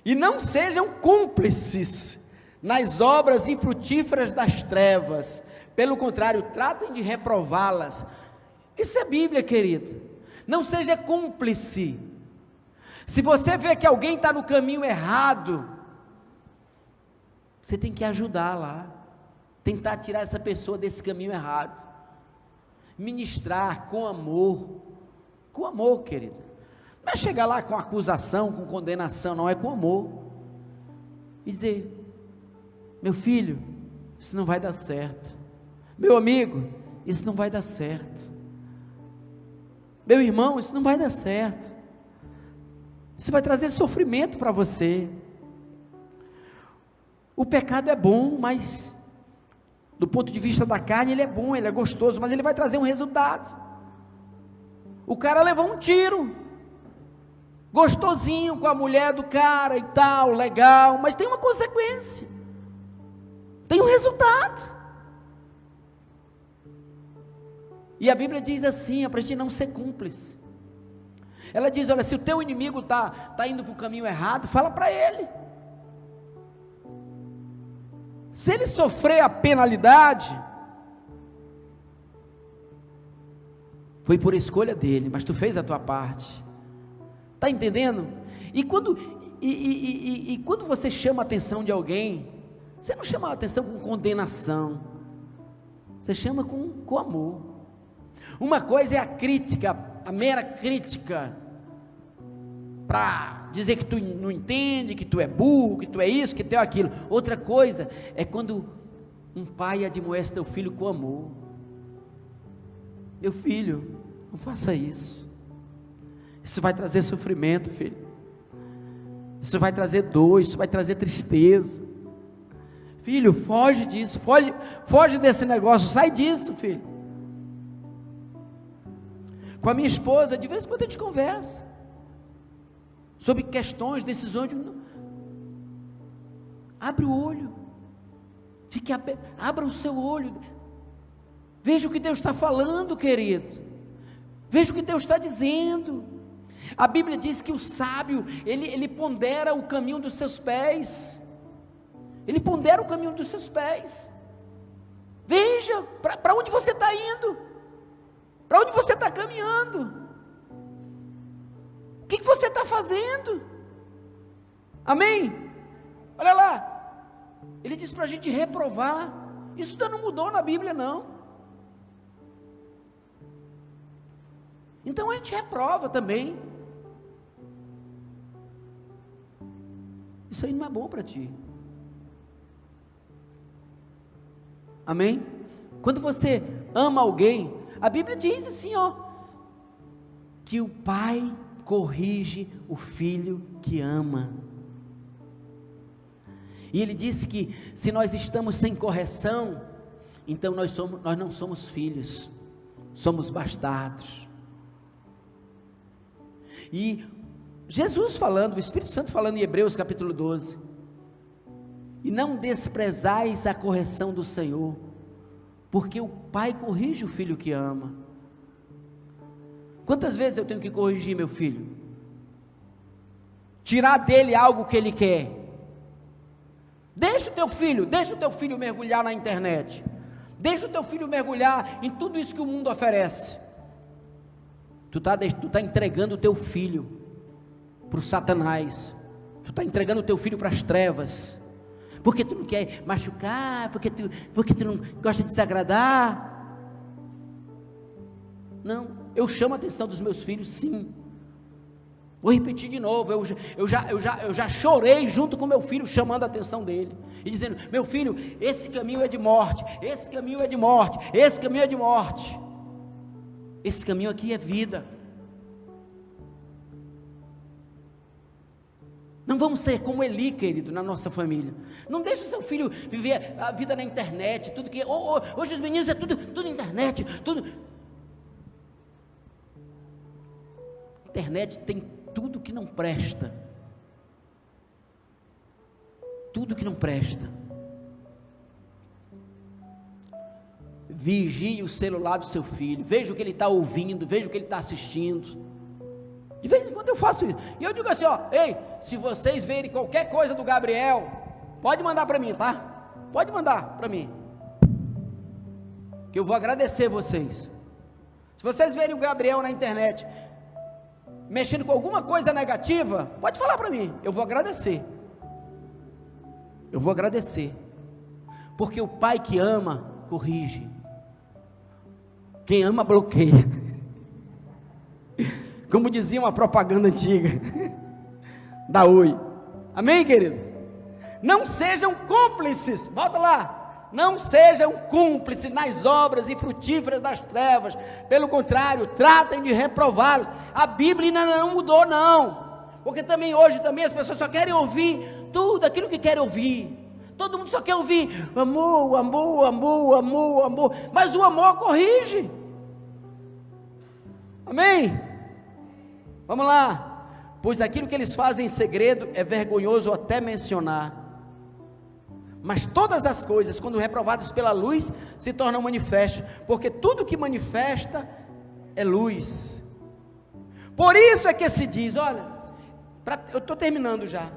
E não sejam cúmplices nas obras infrutíferas das trevas, pelo contrário, tratem de reprová-las. Isso é Bíblia, querido. Não seja cúmplice. Se você vê que alguém está no caminho errado, você tem que ajudar lá, tentar tirar essa pessoa desse caminho errado, ministrar com amor, querido. Não é chegar lá com acusação, com condenação, não, é com amor, e dizer: meu filho, isso não vai dar certo, meu amigo, isso não vai dar certo, meu irmão, isso não vai dar certo, isso vai trazer sofrimento para você. O pecado é bom, mas do ponto de vista da carne ele é bom, ele é gostoso, mas ele vai trazer um resultado. O cara levou um tiro, gostosinho com a mulher do cara e tal, legal, mas tem uma consequência. tem um resultado. E a Bíblia diz assim, é para a gente não ser cúmplice. Ela diz, olha, se o teu inimigo está indo para o caminho errado, fala para ele. Se ele sofrer a penalidade, foi por escolha dele, mas tu fez a tua parte. Está entendendo? E quando você chama a atenção de alguém, você não chama a atenção com condenação, você chama com amor. Uma coisa é a crítica, a mera crítica, para dizer que tu não entende, que tu é burro, que tu é isso, que tu é aquilo. Outra coisa é quando um pai admoesta teu filho com amor. Meu filho, não faça isso. Isso vai trazer sofrimento, filho. Isso vai trazer dor, isso vai trazer tristeza. Filho, foge disso, foge desse negócio, sai disso, filho. Com a minha esposa, de vez em quando a gente conversa sobre questões, decisões. Abre o olho, abra o seu olho, veja o que Deus está falando, querido, veja o que Deus está dizendo. A Bíblia diz que o sábio, ele pondera o caminho dos seus pés, ele pondera o caminho dos seus pés. Veja, para onde você está indo, para onde você está caminhando, o que você está fazendo? Amém? Olha lá, ele diz para a gente reprovar. Isso ainda não mudou na Bíblia, não. Então a gente reprova também. Isso aí não é bom para ti. Amém? Quando você ama alguém, a Bíblia diz assim, que o pai corrige o filho que ama. E ele disse que se nós estamos sem correção, então nós não somos filhos, somos bastardos. E Jesus falando, o Espírito Santo falando em Hebreus capítulo 12, e não desprezais a correção do Senhor, porque o pai corrige o filho que ama. Quantas vezes eu tenho que corrigir meu filho? Tirar dele algo que ele quer. Deixa o teu filho mergulhar na internet, deixa o teu filho mergulhar em tudo isso que o mundo oferece. Tu está entregando o teu filho para o Satanás, tu está entregando o teu filho para as trevas, porque tu não quer machucar, porque tu não gosta de desagradar. Não, eu chamo a atenção dos meus filhos, sim. Vou repetir de novo, eu já chorei junto com meu filho, chamando a atenção dele, e dizendo, meu filho, esse caminho é de morte, esse caminho é de morte, esse caminho é de morte, esse caminho aqui é vida. Não vamos ser como Eli, querido, na nossa família. Não deixe o seu filho viver a vida na internet, tudo que, hoje os meninos é tudo internet, tudo. Internet tem tudo que não presta. Tudo que não presta. Vigie o celular do seu filho, veja o que ele está ouvindo, veja o que ele está assistindo. De vez em quando eu faço isso, e eu digo assim, ei, se vocês verem qualquer coisa do Gabriel, pode mandar para mim, tá? Pode mandar para mim, que eu vou agradecer vocês. Se vocês verem o Gabriel na internet, mexendo com alguma coisa negativa, pode falar para mim, eu vou agradecer. Eu vou agradecer, porque o pai que ama, corrige. Quem ama, bloqueia. Como dizia uma propaganda antiga da Oi. Amém, querido? Não sejam cúmplices, volta lá, não sejam cúmplices nas obras infrutíferas das trevas, pelo contrário, tratem de reprová-los. A Bíblia ainda não mudou, não, porque também hoje as pessoas só querem ouvir tudo aquilo que querem ouvir. Todo mundo só quer ouvir amor, amor, amor, amor, amor, mas o amor corrige. Amém? Vamos lá, pois aquilo que eles fazem em segredo é vergonhoso até mencionar, Mas todas as coisas, quando reprovadas pela luz, se tornam manifestas, porque tudo que manifesta é luz. Por isso é que se diz, olha, eu estou terminando já,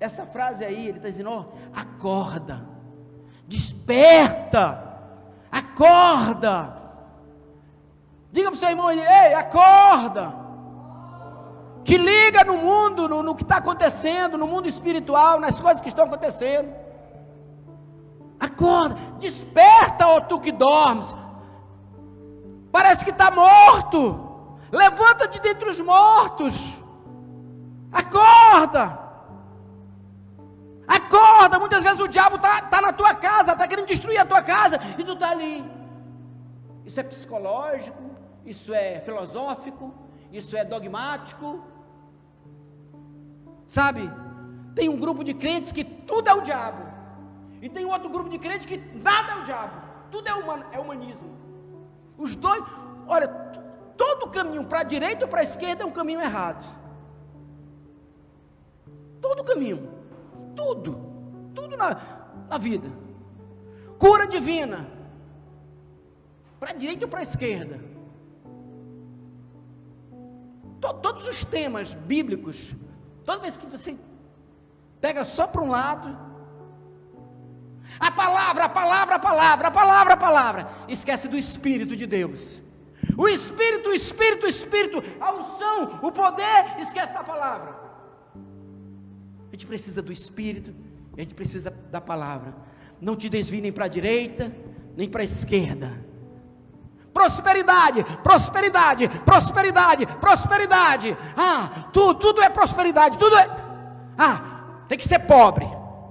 essa frase aí, ele está dizendo, acorda, desperta, acorda, diga para o seu irmão, ei, acorda, te liga no mundo, no que está acontecendo, no mundo espiritual, nas coisas que estão acontecendo, acorda, desperta, ó tu que dormes, parece que está morto, levanta-te dentre os mortos, acorda, muitas vezes o diabo está na tua casa, está querendo destruir a tua casa, e tu está ali, isso é psicológico, isso é filosófico, isso é dogmático, sabe, tem um grupo de crentes que tudo é o diabo, e tem outro grupo de crentes que nada é o diabo, tudo é humanismo, os dois, olha, todo caminho para a direita ou para a esquerda é um caminho errado, todo caminho, tudo na vida, cura divina, para a direita ou para a esquerda, todos os temas bíblicos, toda vez que você pega só para um lado, a palavra, esquece do Espírito de Deus, o Espírito, a unção, o poder, esquece da palavra. A gente precisa do Espírito, a gente precisa da palavra. Não te desvie nem para a direita, nem para a esquerda. Prosperidade, tudo é prosperidade, tem que ser pobre,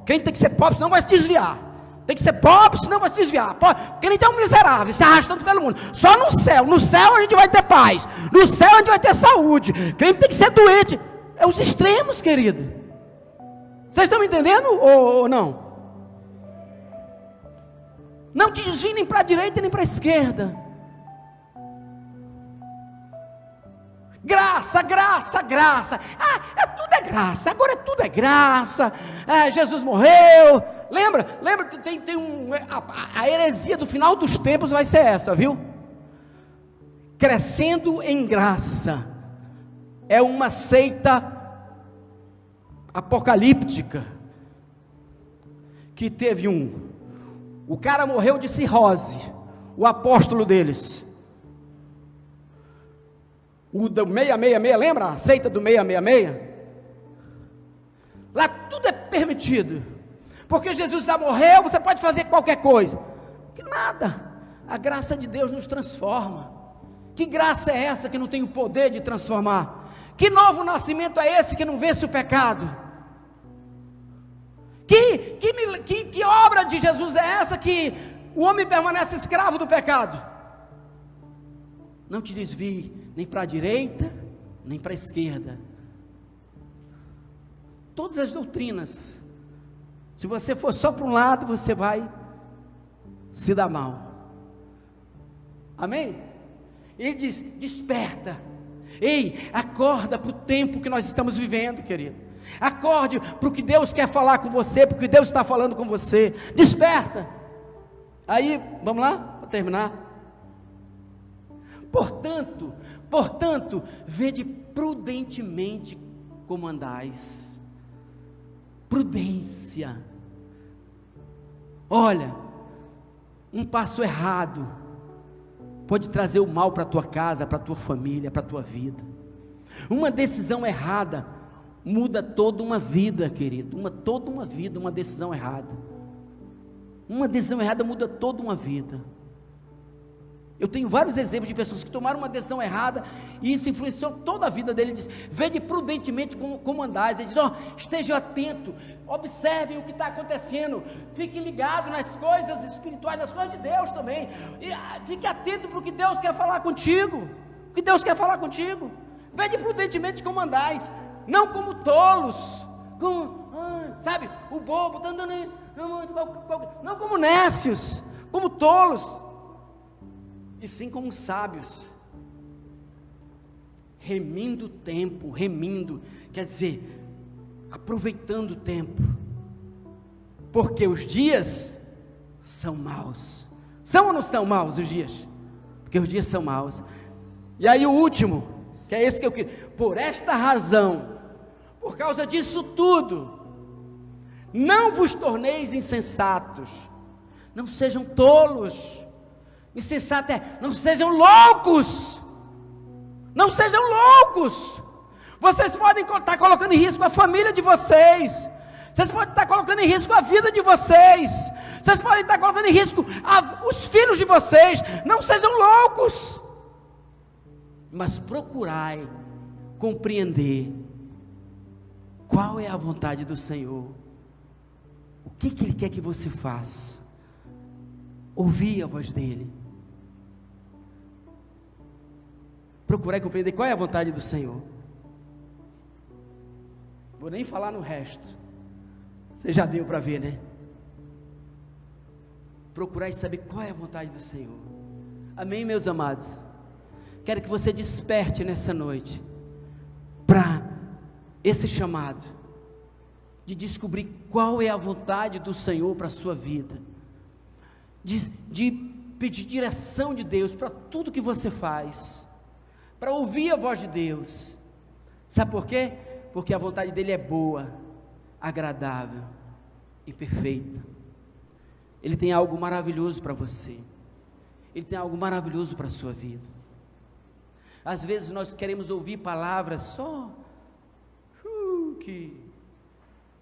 crente tem que ser pobre, senão vai se desviar. Tem que ser pobre, senão vai se desviar. Crente é um miserável, se arrastando pelo mundo. Só no céu a gente vai ter paz. No céu a gente vai ter saúde. Crente tem que ser doente. É os extremos, querido. Vocês estão me entendendo ou não? Não te desvie nem para a direita nem para a esquerda. Graça. Tudo é graça. Agora tudo é graça. Jesus morreu. Lembra? Tem a heresia do final dos tempos vai ser essa, viu? Crescendo em graça. É uma seita apocalíptica. Que teve o cara morreu de cirrose. O apóstolo deles. O do 666, lembra a seita do 666? Lá tudo é permitido, porque Jesus já morreu, você pode fazer qualquer coisa, que nada, a graça de Deus nos transforma. Que graça é essa que não tem o poder de transformar? Que novo nascimento é esse que não vence o pecado? Que obra de Jesus é essa que o homem permanece escravo do pecado? Não te desvie nem para a direita, nem para a esquerda. Todas as doutrinas, se você for só para um lado, você vai se dar mal. Amém? Ele diz, desperta. Ei, acorda para o tempo que nós estamos vivendo, querido. Acorde para o que Deus quer falar com você, para o que Deus está falando com você. Desperta. Aí, vamos lá, para terminar. Portanto, vede prudentemente como andais. Prudência. Olha, um passo errado pode trazer o mal para a tua casa, para a tua família, para a tua vida. Uma decisão errada muda toda uma vida, querido. Toda uma vida, uma decisão errada. Uma decisão errada muda toda uma vida. Eu tenho vários exemplos de pessoas que tomaram uma decisão errada e isso influenciou toda a vida dele. Ele diz, vede prudentemente como andais. Ele diz, esteja atento, observem o que está acontecendo, fique ligado nas coisas espirituais, nas coisas de Deus também, e fique atento para o que Deus quer falar contigo, vede prudentemente como andais, não como tolos, sabe, o bobo está andando aí, não como nécios, como tolos, e sim como sábios, remindo o tempo, quer dizer, aproveitando o tempo, porque os dias são maus. São ou não são maus os dias? Porque os dias são maus. E aí o último, que é esse que eu queria, por esta razão, por causa disso tudo, não vos torneis insensatos, não sejam tolos. Insensato é, não sejam loucos, não sejam loucos. Vocês podem estar colocando em risco a família de vocês, vocês podem estar colocando em risco a vida de vocês, vocês podem estar colocando em risco os filhos de vocês. Não sejam loucos, mas procurai compreender qual é a vontade do Senhor, o que Ele quer que você faça. Ouvir a voz dEle, procurai compreender qual é a vontade do Senhor. Vou nem falar no resto, você já deu para ver, né? Procurai saber qual é a vontade do Senhor. Amém, meus amados? Quero que você desperte nessa noite para esse chamado de descobrir qual é a vontade do Senhor para a sua vida, de pedir direção de Deus para tudo que você faz, para ouvir a voz de Deus. Sabe por quê? Porque a vontade dele é boa, agradável e perfeita. Ele tem algo maravilhoso para você, ele tem algo maravilhoso para a sua vida. Às vezes nós queremos ouvir palavras só,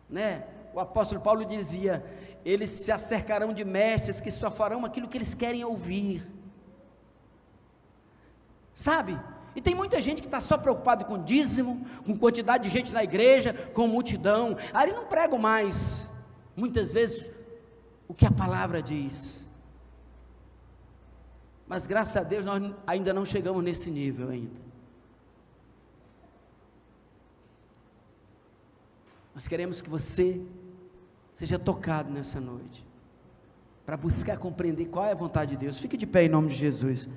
né? O apóstolo Paulo dizia: eles se acercarão de mestres que só farão aquilo que eles querem ouvir, sabe? E tem muita gente que está só preocupado com dízimo, com quantidade de gente na igreja, com multidão. Aí eles não pregam mais, muitas vezes, o que a palavra diz. Mas graças a Deus nós ainda não chegamos nesse nível ainda. Nós queremos que você seja tocado nessa noite, para buscar compreender qual é a vontade de Deus. Fique de pé em nome de Jesus.